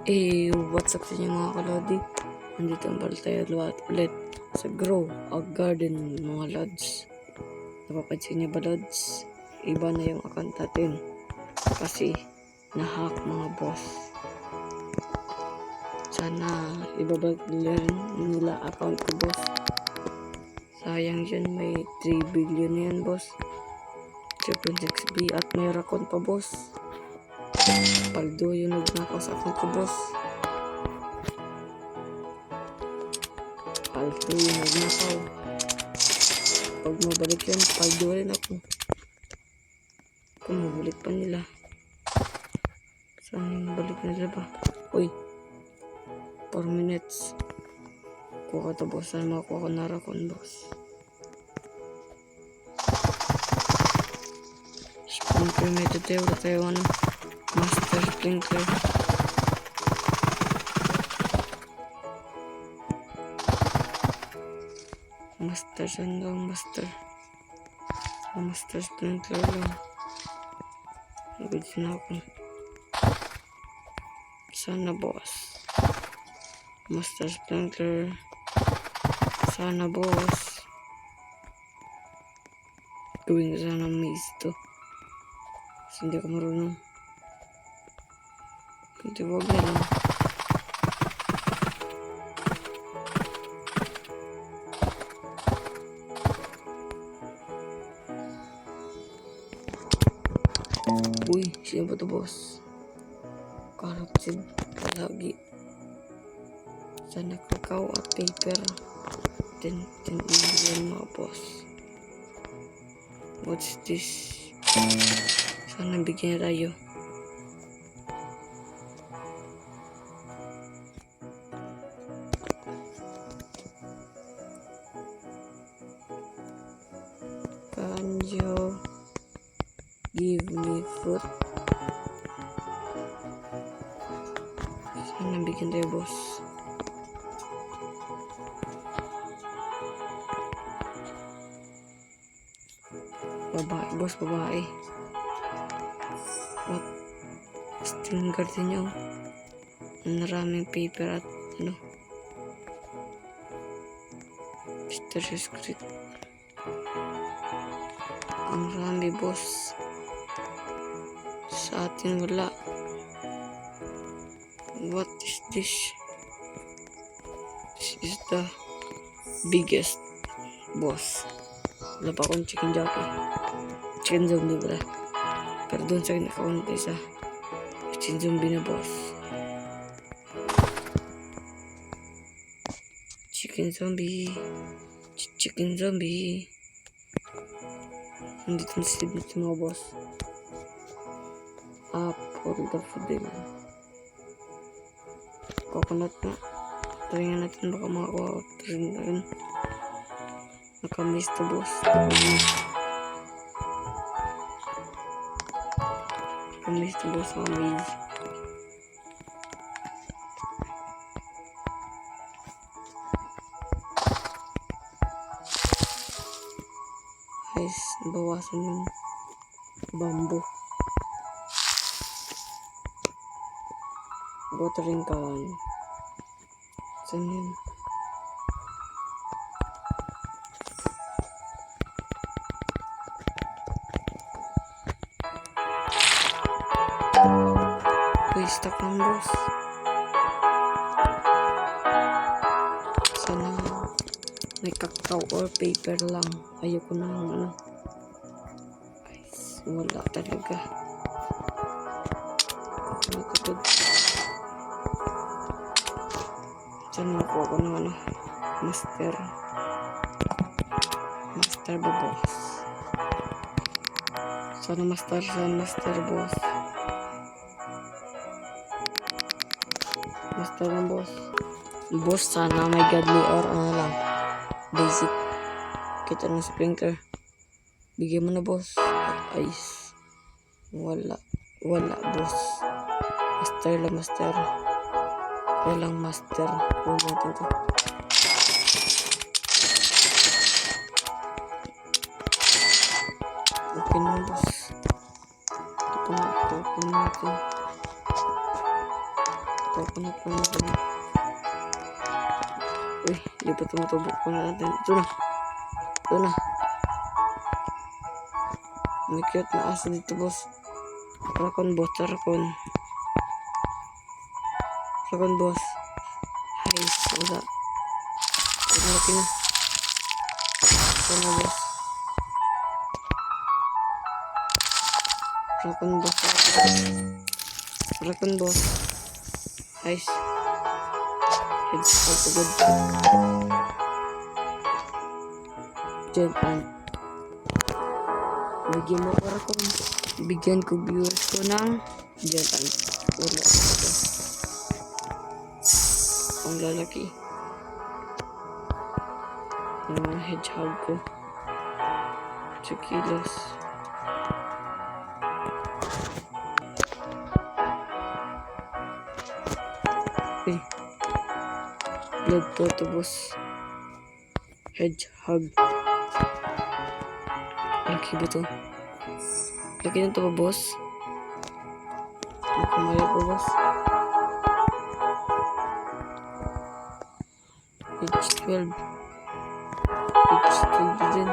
What's up sa inyo mga kalodi? Nandito ang balik tayo ulit sa Grow a Garden mga lods. Napapansin niyo ba lods? Iba na yung account natin kasi na-hack mga boss. Sana ibabalik nila account ko boss. Sayang yun, may 3 billion na yan boss. 3.6B at may account pa boss. Paldo yung nagnakaw sa account ko boss. Paldo yung nagnakaw. Pag mabalik yun, paldo rin ako. Kung mabalik pa nila. Saan yung balik nila ba? Uy, 4 minutes. Kuha to boss. Saan makakuha ko na rakon boss? Sprinkler method tayo. Wala tayo master sprinkler. Master saan lang? Master sprinkler lang. Nagod na ako. Sana boss. Master sprinkler. Sana boss. Gawin ko sana maze to. Kasi hindi ako marunong. Kunti wag na lang. Uy, sino ba to boss? Corrupted palagi. Sana kakao at paper. 10 million mga boss. What's this? Sana bigyan na tayo. Can you give me food? Sana bigyan tayo boss. Babae boss, babae. What? String garden nyo. Maraming paper at Mr. Secret. Ang rami boss. Sa atin wala. What is this? This is the biggest boss. Wala pa akong chicken jockey. Chicken zombie wala. Pero doon sa akin account isa. Chicken zombie na boss. Chicken zombie. Chicken zombie. Nandito na silip nito mga boss. Apple daffodil. Coconut na. Try nga natin baka makakuha. Try na yun. Nakamiss to boss. Nakamiss to boss. Nakamiss. Guys, bawasan yung bamboo. Watering can. Saan yun? Uy, stuck lang boss. Sana may kakao or paper lang. Ayoko na guys, wala talaga. Nakatod. Saan nakuha ko ng master ba boss? Sana master boss. Master ng boss. Boss, sana may godly or lang. Basic. Kita ng sprinkler. Bigyan mo na boss. Ice. Wala boss. Master. Walang master. Huwag natin to. Okay na boss. Ito pa natin. Coconut pa natin. Uy, hindi pa tumutubok pa natin. Ito na. Ito na. May cute na aso dito, boss. Rakon, boss. Rakon. Rakon, boss. Hay, wala. Ang laki na. Ito na, boss. Rakon, boss. Rakon, boss. Nice. Heads out agad. Giant ant. Bigyan mo ko Rakon. Bigyan ko viewers ko ng giant ant. Wala. Ito. Ang lalaki. Yung mga hedgehog ko. 2 kilos. Okay. Blood photo, boss. Hedgehog. Laki ba ito? Laki na ito ba, boss? Nakamali po, boss. H12. H12 din.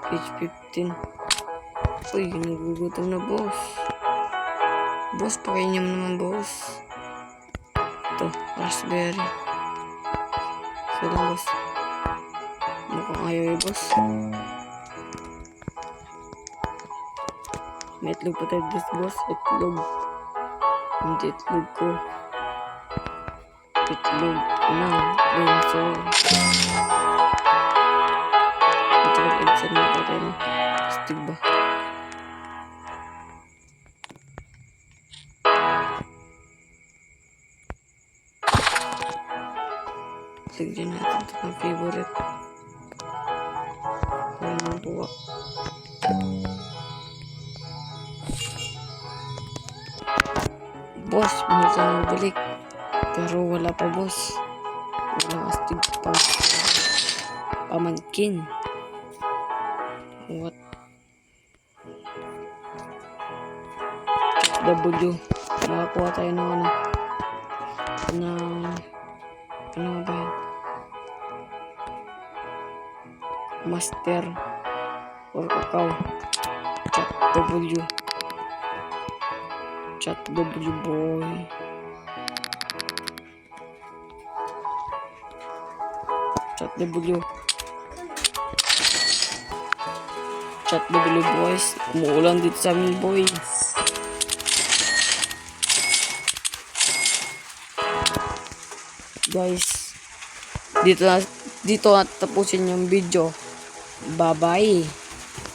H15. Uy, nagugutom na, boss. Boss, pakainin mo naman, boss. Ito, raspberry. Ito lang, boss. Mukhang ayaw eh, boss. May itlog pa tayo, boss. Itlog. Hindi itlog ko. Itlog na. Dinosaur. Ito ang eggsad na pa tayo. Astig ba? Lagyan natin ito ng favorite. Para mabuwa. Boss, minsan na balik. Pero wala pa, boss. Walang astig pa. Pamangkin. What? W. Makakuha tayo ng ano. Ano ba yan? Master or kakao. Chat W boy. Chat W boys. Umuulan dito sa amin, boys. Guys, dito na tapusin yung video. Bye bye.